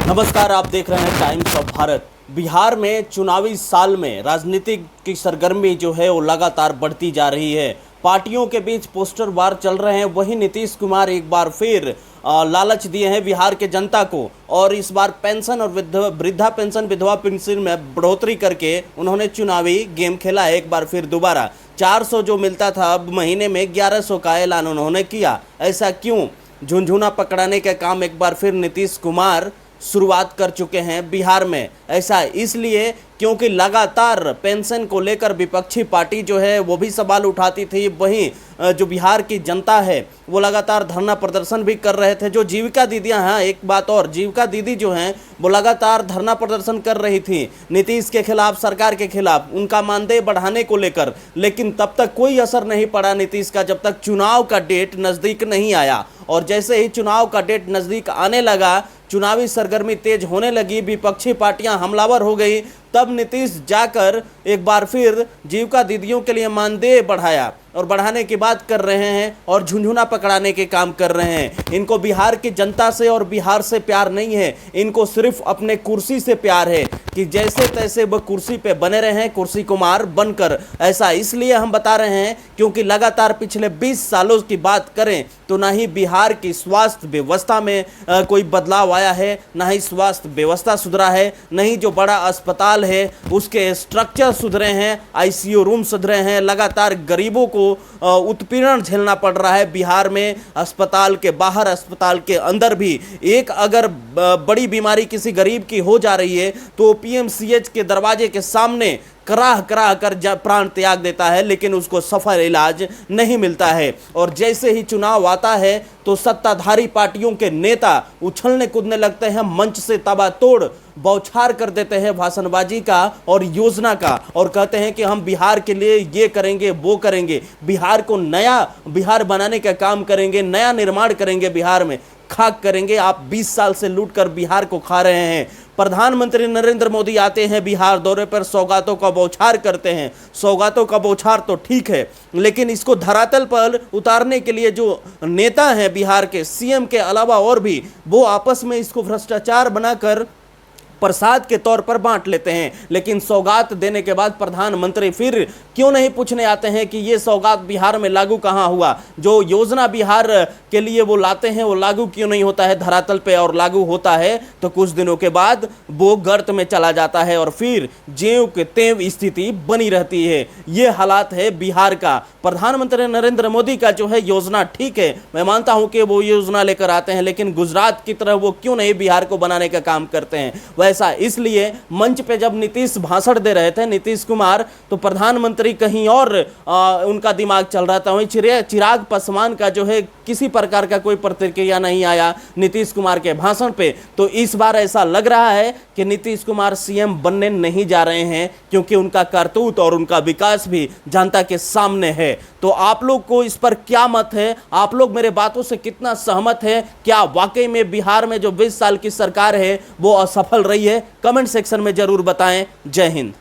नमस्कार, आप देख रहे हैं टाइम्स ऑफ भारत। बिहार में चुनावी साल में राजनीतिक की सरगर्मी जो है वो लगातार बढ़ती जा रही है। पार्टियों के बीच पोस्टर वार चल रहे हैं। वहीं नीतीश कुमार एक बार फिर लालच दिए हैं बिहार के जनता को, और इस बार पेंशन और वृद्धा पेंशन, विधवा पेंशन में बढ़ोतरी करके उन्होंने चुनावी गेम खेला है। एक बार फिर दोबारा 400 जो मिलता था अब महीने में 1100 का ऐलान उन्होंने किया। ऐसा क्यों? झुनझुना पकड़ाने का काम एक बार फिर नीतीश कुमार शुरुआत कर चुके हैं बिहार में। ऐसा इसलिए क्योंकि लगातार पेंशन को लेकर विपक्षी पार्टी जो है वो भी सवाल उठाती थी। वहीं जो बिहार की जनता है वो लगातार धरना प्रदर्शन भी कर रहे थे। जो जीविका दीदियां हैं, एक बात और, जीविका दीदी जो हैं वो लगातार धरना प्रदर्शन कर रही थी नीतीश के खिलाफ, सरकार के खिलाफ, उनका मानदेय बढ़ाने को लेकर। लेकिन तब तक कोई असर नहीं पड़ा नीतीश का, जब तक चुनाव का डेट नज़दीक नहीं आया। और जैसे ही चुनाव का डेट नज़दीक आने लगा, चुनावी सरगर्मी तेज होने लगी, विपक्षी पार्टियां हमलावर हो गई, तब नीतीश जाकर एक बार फिर जीविका दीदियों के लिए मानदेय बढ़ाया, और बढ़ाने की बात कर रहे हैं और झुनझुना पकड़ाने के काम कर रहे हैं। इनको बिहार की जनता से और बिहार से प्यार नहीं है, इनको सिर्फ अपने कुर्सी से प्यार है कि जैसे तैसे वह कुर्सी पे बने रहे, कुर्सी कुमार बनकर। ऐसा इसलिए हम बता रहे हैं क्योंकि लगातार पिछले 20 सालों की बात करें तो ना ही बिहार की स्वास्थ्य व्यवस्था में कोई बदलाव आया है, ना ही स्वास्थ्य व्यवस्था सुधरा है, ना ही जो बड़ा अस्पताल है उसके स्ट्रक्चर सुधरे हैं, आईसीयू रूम सुधरे हैं। लगातार गरीबों को उत्पीड़न झेलना पड़ रहा है बिहार में, अस्पताल के बाहर, अस्पताल के अंदर भी। एक अगर बड़ी बीमारी किसी गरीब की हो जा रही है तो पीएमसीएच के दरवाजे के सामने कराह कराह कर प्राण त्याग देता है, लेकिन उसको सफल इलाज नहीं मिलता है। और जैसे ही चुनाव आता है तो सत्ताधारी पार्टियों के नेता उछलने कूदने लगते हैं, मंच से ताबड़तोड़ बौछार कर देते हैं भाषणबाजी का और योजना का, और कहते हैं कि हम बिहार के लिए ये करेंगे, वो करेंगे, बिहार को नया बिहार बनाने का काम करेंगे, नया निर्माण करेंगे, बिहार में खाक करेंगे। आप 20 साल से लूट कर बिहार को खा रहे हैं। प्रधानमंत्री नरेंद्र मोदी आते हैं बिहार दौरे पर, सौगातों का बौछार करते हैं। सौगातों का बौछार तो ठीक है, लेकिन इसको धरातल पर उतारने के लिए जो नेता हैं बिहार के, सीएम के अलावा और भी, वो आपस में इसको भ्रष्टाचार बनाकर प्रसाद के तौर पर बांट लेते हैं। लेकिन सौगात देने के बाद प्रधानमंत्री फिर क्यों नहीं पूछने आते हैं कि ये सौगात बिहार में लागू कहाँ हुआ? जो योजना बिहार के लिए वो लाते हैं वो लागू क्यों नहीं होता है धरातल पे? और लागू होता है तो कुछ दिनों के बाद वो गर्त में चला जाता है और फिर ज्यों के त्यों स्थिति बनी रहती है। ये हालात है बिहार का। प्रधानमंत्री नरेंद्र मोदी का जो है योजना ठीक है, मैं मानता हूं कि वो योजना लेकर आते हैं, लेकिन गुजरात की तरह वो क्यों नहीं बिहार को बनाने का काम करते हैं? ऐसा इसलिए मंच पे जब नीतीश भाषण दे रहे थे, नीतीश कुमार, तो प्रधानमंत्री कहीं और उनका दिमाग चल रहा था। वहीं चिराग पासवान का जो है किसी प्रकार का कोई प्रतिक्रिया नहीं आया नीतीश कुमार के भाषण पे। तो इस बार ऐसा लग रहा है कि नीतीश कुमार सीएम बनने नहीं जा रहे हैं, क्योंकि उनका करतूत और उनका विकास भी जनता के सामने है। तो आप लोग को इस पर क्या मत है? आप लोग मेरे बातों से कितना सहमत है? क्या वाकई में बिहार में जो 20 साल की सरकार है वो असफल रही है? कमेंट सेक्शन में जरूर बताएं। जय हिंद।